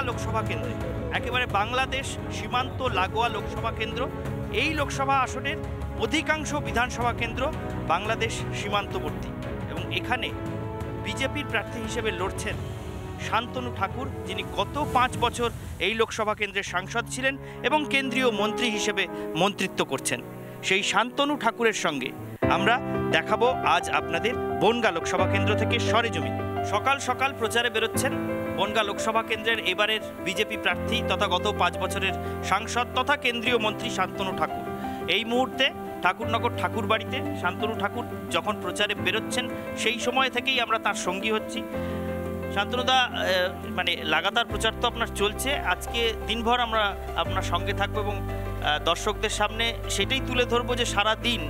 লোকসভা কেন্দ্রে, একেবারে বাংলাদেশ সীমান্ত লাগোয়া লোকসভা কেন্দ্র। এই লোকসভা আসনের অধিকাংশ বিধানসভা কেন্দ্র বাংলাদেশ সীমান্তবর্তী এবং এখানে বিজেপির প্রার্থী হিসেবে লড়ছেন শান্তনু ঠাকুর, যিনি গত 5 বছর এই লোকসভা কেন্দ্রের সাংসদ ছিলেন এবং কেন্দ্রীয় মন্ত্রী হিসেবে মন্ত্রিত্ব করছেন। সেই শান্তনু ঠাকুরের সঙ্গে আমরা দেখাবো আজ আপনাদের বনগাঁ লোকসভা কেন্দ্র থেকে সরেজমিন। সকাল সকাল প্রচারে বেরোচ্ছেন বনগাঁ লোকসভা কেন্দ্রের এবারের বিজেপি প্রার্থী তথা গত 5 বছরের সাংসদ তথা কেন্দ্রীয় মন্ত্রী শান্তনু ঠাকুর। এই মুহূর্তে ঠাকুরনগর ঠাকুরবাড়িতে শান্তনু ঠাকুর যখন প্রচারে বেরোচ্ছেন সেই সময় থেকেই আমরা তার সঙ্গী হচ্ছি। শান্তনুদা, মানে লাগাতার প্রচার তো আপনার চলছে, আজকে দিনভর আমরা আপনার সঙ্গে থাকবো এবং দর্শকদের সামনে সেটাই তুলে ধরবো যে সারা দিন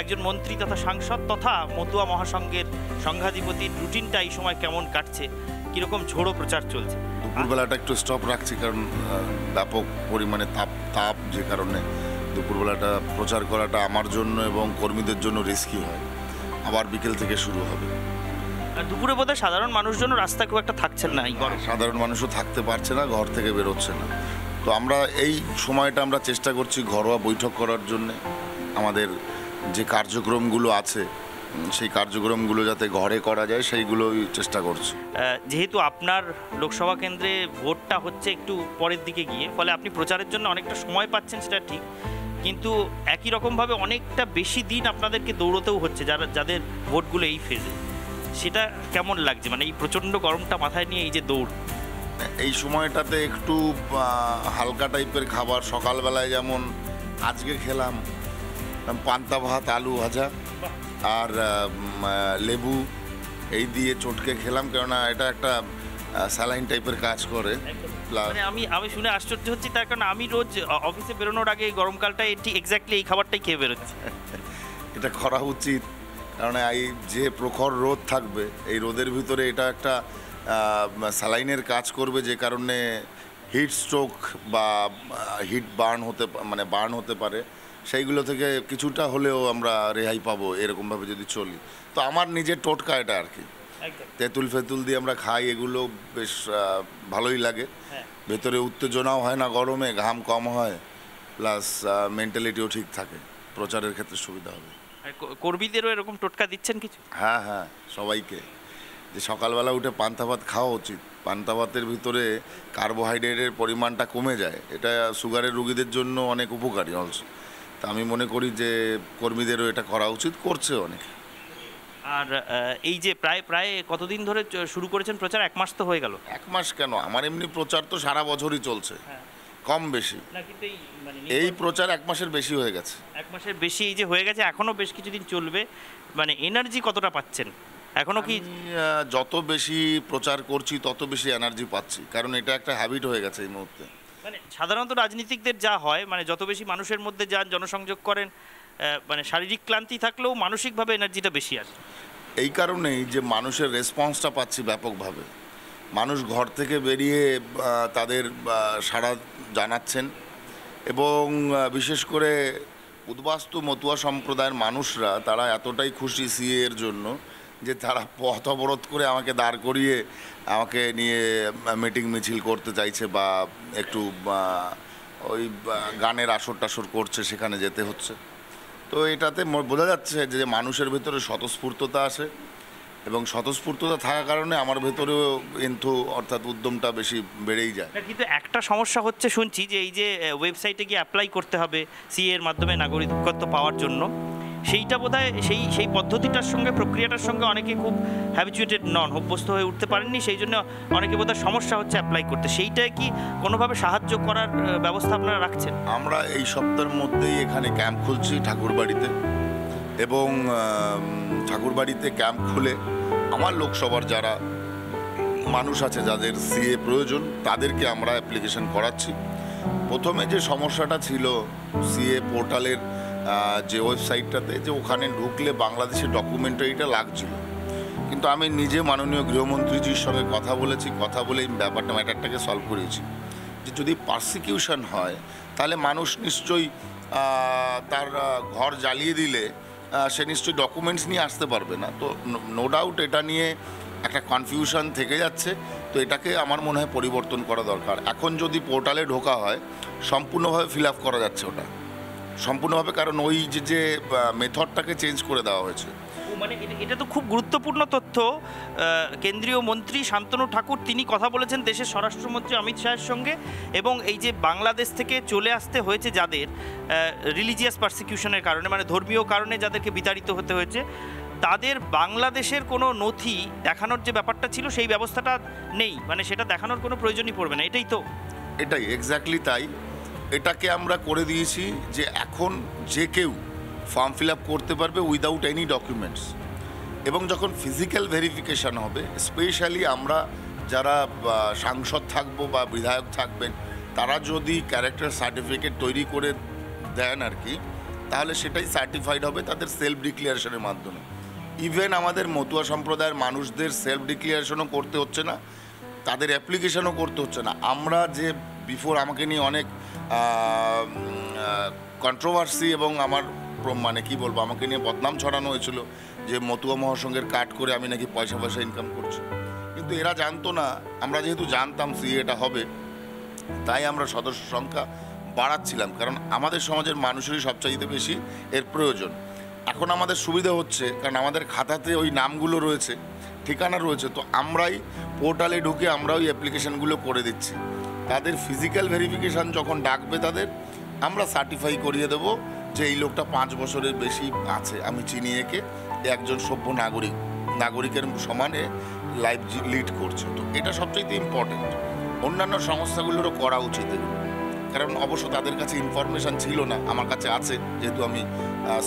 একজন মন্ত্রী তথা সাংসদ তথা মতুয়া মহাসংঘের সংঘাধিপতির রুটিনটা এই সময় কেমন কাটছে, কীরকম ঝোড়ো প্রচার চলছে। দুপুরবেলাটা একটু স্টপ রাখছি কারণ ব্যাপক পরিমাণে তাপ যে কারণে দুপুরবেলাটা প্রচার করাটা আমার জন্য এবং কর্মীদের জন্য রিস্কি হয়। আবার বিকেল থেকে শুরু হবে। দুপুরে বোধহয় সাধারণ মানুষজন রাস্তায় খুব একটা থাকছেন না, সাধারণ মানুষও থাকতে পারছে না, ঘর থেকে বেরোচ্ছে না। তো আমরা এই সময়টা আমরা চেষ্টা করছি ঘরোয়া বৈঠক করার জন্যে। আমাদের যে কার্যক্রমগুলো আছে সেই কার্যক্রমগুলো যাতে ঘরে করা যায় সেইগুলোই চেষ্টা করছি। যেহেতু আপনার লোকসভা কেন্দ্রে ভোটটা হচ্ছে একটু পরের দিকে গিয়ে, ফলে আপনি প্রচারের জন্য অনেকটা সময় পাচ্ছেন, সেটা ঠিক, কিন্তু একই রকমভাবে অনেকটা বেশি দিন আপনাদেরকে দৌড়তেও হচ্ছে যাদের ভোটগুলো এই ফেজে। সেটা কেমন লাগছে, মানে এই প্রচণ্ড গরমটা মাথায় নিয়ে এই যে দৌড়? এই সময়টাতে একটু হালকা টাইপের খাবার, সকালবেলায় যেমন আজকে খেলাম পান্তা ভাত আলু ভাজা আর লেবু, এই দিয়ে চটকে খেলাম, কেননা এটা একটা স্যালাইন টাইপের কাজ করে। মানে আমি শুনে আশ্চর্য হচ্ছি, তার কারণ আমি রোজ অফিসে বেরোনোর আগে গরমকালটায় ঠিক এক্স্যাক্টলি এই খাবারটাই খেয়ে বেরোচ্ছি। এটা করা উচিত, কারণ এই যে প্রখর রোদ থাকবে এই রোদের ভিতরে এটা একটা স্যালাইনের কাজ করবে, যে কারণে হিট স্ট্রোক বা হিট বার্ন হতে পারে। সেইগুলো থেকে কিছুটা হলেও আমরা রেহাই পাবো এরকমভাবে যদি চলি। তো আমার নিজের টোটকা এটা আর কি, তেঁতুল ফেতুল দিয়ে আমরা খাই, এগুলো বেশ ভালোই লাগে। ভেতরে উত্তেজনাও হয় না গরমে, ঘাম কম হয়, প্লাস মেন্টালিটিও ঠিক থাকে, প্রচারের ক্ষেত্রে সুবিধা হবে। কর্মীদেরও এরকম টোটকা দিচ্ছেন কিছু? হ্যাঁ, সবাইকে যে সকালবেলা উঠে পান্তা ভাত খাওয়া উচিত। পান্তা ভাতের ভিতরে কার্বোহাইড্রেটের পরিমাণটা কমে যায়, এটা সুগারের রোগীদের জন্য অনেক উপকারী অলসো। তা আমি মনে করি যে কর্মীদেরও এটা করা উচিত, করছে অনেকে। আর এই যে প্রায় কতদিন ধরে শুরু করেছেন প্রচার? 1 মাস তো হয়ে গেল। 1 মাস কেন, আমার এমনি প্রচার তো সারা বছরই চলছে, কম বেশি। এই প্রচার 1 মাসের বেশি হয়ে গেছে। 1 মাসের বেশি এই যে হয়ে গেছে, এখনও বেশ কিছুদিন চলবে, মানে এনার্জি কতটা পাচ্ছেন এখনও? কি যত বেশি প্রচার করছি তত বেশি এনার্জি পাচ্ছি, কারণ এটা একটা হ্যাবিট হয়ে গেছে এই মুহূর্তে। মানে সাধারণত রাজনীতিকদের যা হয়, মানে যত বেশি মানুষের মধ্যে যান, জনসংযোগ করেন, মানে শারীরিক ক্লান্তি থাকলেও মানসিকভাবে এনার্জিটা বেশি আসে। এই কারণেই যে মানুষের রেসপন্সটা পাচ্ছি ব্যাপকভাবে। মানুষ ঘর থেকে বেরিয়ে তাদের সাড়া জানাচ্ছেন এবং বিশেষ করে উদ্বাস্তু মতুয়া সম্প্রদায়ের মানুষরা তারা এতটাই খুশি সিএ এর জন্য যে তারা পথ অবরোধ করে আমাকে দাঁড় করিয়ে আমাকে নিয়ে মিটিং মিছিল করতে চাইছে, বা একটু ওই গানের আসর টাসর করছে, সেখানে যেতে হচ্ছে। তো এটাতে বোঝা যাচ্ছে যে মানুষের ভেতরে স্বতঃস্ফূর্ততা আসে এবং স্বতঃস্ফূর্ততা থাকার কারণে আমার ভেতরেও অর্থাৎ উদ্যমটা বেশি বেড়েই যায়। কিন্তু একটা সমস্যা হচ্ছে শুনছি যে এই যে ওয়েবসাইটে গিয়ে অ্যাপ্লাই করতে হবে সিএ এর মাধ্যমে নাগরিকত্ব পাওয়ার জন্য, সেইটা বোধহয় সেই পদ্ধতিটার সঙ্গে, প্রক্রিয়াটার সঙ্গে অনেকে খুব হ্যাবিচুয়েটেড নন, অভ্যস্ত হয়ে উঠতে পারেননি, সেই জন্য অনেকে বোধহয় সমস্যা হচ্ছে অ্যাপ্লাই করতে। সেইটাই কি কোনোভাবে সাহায্য করার ব্যবস্থা আপনারা রাখছেন? আমরা এই সপ্তাহের মধ্যেই এখানে ক্যাম্প খুলছি ঠাকুরবাড়িতে, এবং ঠাকুরবাড়িতে ক্যাম্প খুলে আমার লোকসভার যারা মানুষ আছে যাদের সিএ প্রয়োজন তাদেরকে আমরা অ্যাপ্লিকেশন করাচ্ছি। প্রথমে যে সমস্যাটা ছিল সিএ পোর্টালের যে ওয়েবসাইটটাতে, যে ওখানে ঢুকলে বাংলাদেশের ডকুমেন্টারিটা লাগছিল, কিন্তু আমি নিজে মাননীয় গৃহমন্ত্রীজির সঙ্গে কথা বলে এই ম্যাটারটাকে সলভ করেছি যে যদি পারসিকিউশন হয় তাহলে মানুষ নিশ্চয়ই তার ঘর জ্বালিয়ে দিলে সে নিশ্চয়ই ডকুমেন্টস নিয়ে আসতে পারবে না। তো নো ডাউট এটা নিয়ে একটা কনফিউশন থেকে যাচ্ছে। তো এটাকে আমার মনে হয় পরিবর্তন করা দরকার। এখন যদি পোর্টালে ঢোকা হয় সম্পূর্ণভাবে ফিল আপ করা যাচ্ছে ওটা সম্পূর্ণভাবে, কারণ ওই যে মেথডটাকে চেঞ্জ করে দেওয়া হয়েছে। মানে এটা তো খুব গুরুত্বপূর্ণ তথ্য। কেন্দ্রীয় মন্ত্রী শান্তনু ঠাকুর তিনি কথা বলেছেন দেশের স্বরাষ্ট্রমন্ত্রী অমিত শাহের সঙ্গে, এবং এই যে বাংলাদেশ থেকে চলে আসতে হয়েছে যাদের রিলিজিয়াস পারসিকিউশনের কারণে, মানে ধর্মীয় কারণে যাদেরকে বিতাড়িত হতে হয়েছে, তাদের বাংলাদেশের কোনো নথি দেখানোর যে ব্যাপারটা ছিল সেই ব্যবস্থাটা নেই, মানে সেটা দেখানোর কোনো প্রয়োজনই পড়বে না, এটাই তো? এটাই এক্স্যাক্টলি তাই। এটাকে আমরা করে দিয়েছি যে এখন যে কেউ ফর্ম ফিল আপ করতে পারবে উইদাউট এনি ডকুমেন্টস, এবং যখন ফিজিক্যাল ভেরিফিকেশান হবে, স্পেশালি আমরা যারা সাংসদ থাকবো বা বিধায়ক থাকবেন তারা যদি ক্যারেক্টার সার্টিফিকেট তৈরি করে দেন আর কি, তাহলে সেটাই সার্টিফাইড হবে তাদের সেলফ ডিক্লিয়ারেশনের মাধ্যমে। ইভেন আমাদের মতুয়া সম্প্রদায়ের মানুষদের সেলফ ডিক্লিয়ারেশনও করতে হচ্ছে না, তাদের অ্যাপ্লিকেশনও করতে হচ্ছে না। আমরা যে বিফোর আমাকে নিয়ে অনেক কন্ট্রোভার্সি এবং আমার মানে কি বলবো, আমাকে নিয়ে বদনাম ছড়ানো হয়েছিল যে মতুয়া মহাসংঘের কাট করে আমি নাকি পয়সা ইনকাম করছি, কিন্তু এরা জানতো না। আমরা যেহেতু জানতাম সিএটা হবে, তাই আমরা সদস্য সংখ্যা বাড়াচ্ছিলাম, কারণ আমাদের সমাজের মানুষেরই সবচাইতে বেশি এর প্রয়োজন। এখন আমাদের সুবিধা হচ্ছে কারণ আমাদের খাতাতে ওই নামগুলো রয়েছে, ঠিকানা রয়েছে, তো আমরাই পোর্টালে ঢুকে আমরা ওই অ্যাপ্লিকেশানগুলো করে দিচ্ছি। তাদের ফিজিক্যাল ভেরিফিকেশান যখন ডাকবে তাদের, আমরা সার্টিফাই করিয়ে দেবো যে এই লোকটা 5 বছরের বেশি আছে, আমি চিনি একে, একজন সভ্য নাগরিকের সমানে লাইফ লিড করছে। তো এটা সবচেয়ে ইম্পর্টেন্ট। অন্যান্য সংস্থাগুলোরও করা উচিত, কারণ অবশ্য তাদের কাছে ইনফরমেশান ছিল না, আমার কাছে আছে যেহেতু আমি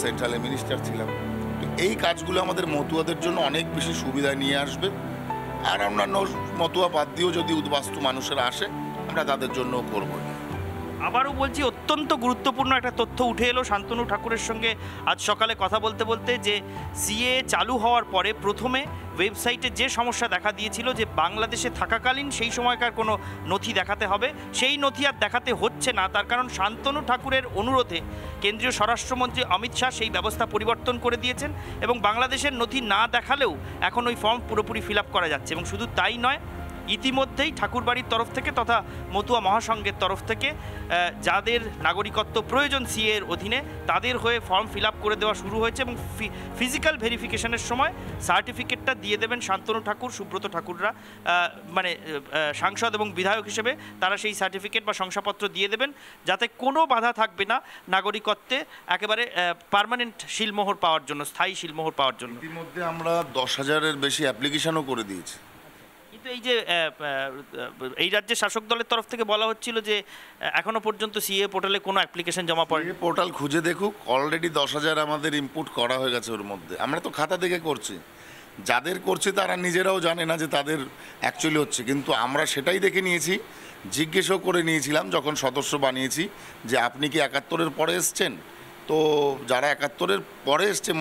সেন্ট্রালে মিনিস্টার ছিলাম। তো এই কাজগুলো আমাদের মতুয়াদের জন্য অনেক বেশি সুবিধা নিয়ে আসবে। আর অন্যান্য মতুয়া বাদ দিয়েও যদি উদ্বাস্তু মানুষেরা আসে, আমরা তাদের জন্যও করবো। আবারও বলছি, অত্যন্ত গুরুত্বপূর্ণ একটা তথ্য উঠে এলো শান্তনু ঠাকুরের সঙ্গে আজ সকালে কথা বলতে বলতে, যে সিএ চালু হওয়ার পরে প্রথমে ওয়েবসাইটে যে সমস্যা দেখা দিয়েছিল যে বাংলাদেশে থাকাকালীন সেই সময়কার কোনো নথি দেখাতে হবে, সেই নথি আর দেখাতে হচ্ছে না। তার কারণ শান্তনু ঠাকুরের অনুরোধে কেন্দ্রীয় স্বরাষ্ট্রমন্ত্রী অমিত শাহ সেই ব্যবস্থা পরিবর্তন করে দিয়েছেন, এবং বাংলাদেশের নথি না দেখালেও এখন ওই ফর্ম পুরোপুরি ফিল আপ করা যাচ্ছে। এবং শুধু তাই নয়, ইতিমধ্যেই ঠাকুরবাড়ির তরফ থেকে তথা মতুয়া মহাসংঘের তরফ থেকে যাদের নাগরিকত্ব প্রয়োজন সিএর অধীনে, তাদের হয়ে ফর্ম ফিল আপ করে দেওয়া শুরু হয়েছে, এবং ফিজিক্যাল ভেরিফিকেশনের সময় সার্টিফিকেটটা দিয়ে দেবেন শান্তনু ঠাকুর, সুব্রত ঠাকুররা, মানে সাংসদ এবং বিধায়ক হিসেবে তারা সেই সার্টিফিকেট বা শংসাপত্র দিয়ে দেবেন, যাতে কোনো বাধা থাকবে না নাগরিকত্বে একেবারে পার্মানেন্ট শিলমোহর পাওয়ার জন্য, স্থায়ী শিলমোহর পাওয়ার জন্য। ইতিমধ্যে আমরা 10,000-এর বেশি অ্যাপ্লিকেশনও করে দিয়েছি। কিন্তু এই যে এই রাজ্যের শাসক দলের তরফ থেকে বলা হচ্ছিল যে এখনো পর্যন্ত সিএ পোর্টালে কোনো অ্যাপ্লিকেশন জমা পড়েনি। পোর্টাল খুঁজে দেখুক, অলরেডি 10,000 আমাদের ইনপুট করা হয়ে গেছে ওর মধ্যে। আমরা তো খাতা দেখে করছি, যাদের করছে তারা নিজেরাও জানে না যে তাদের অ্যাকচুয়ালি হচ্ছে, কিন্তু আমরা সেটাই দেখে নিয়েছি, জিজ্ঞেসও করে নিয়েছিলাম যখন সদস্য বানিয়েছি যে আপনি কি 71-এর পরে এসছেন। তো যারা 71-এর পরে এসছে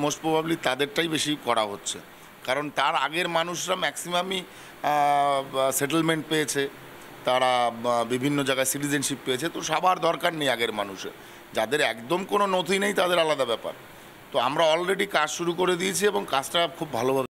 মোস্ট প্রবাবলি তাদেরটাই বেশি করা হচ্ছে, কারণ তার আগের মানুষরা ম্যাক্সিমামই সেটেলমেন্ট পেয়েছে, তারা বিভিন্ন জায়গায় সিটিজেনশিপ পেয়েছে। তো সবার দরকার নেই আগের মানুষের, যাদের একদম কোনো নথি নেই তাদের আলাদা ব্যাপার। তো আমরা অলরেডি কাজ শুরু করে দিয়েছি এবং কাজটা খুব ভালোভাবে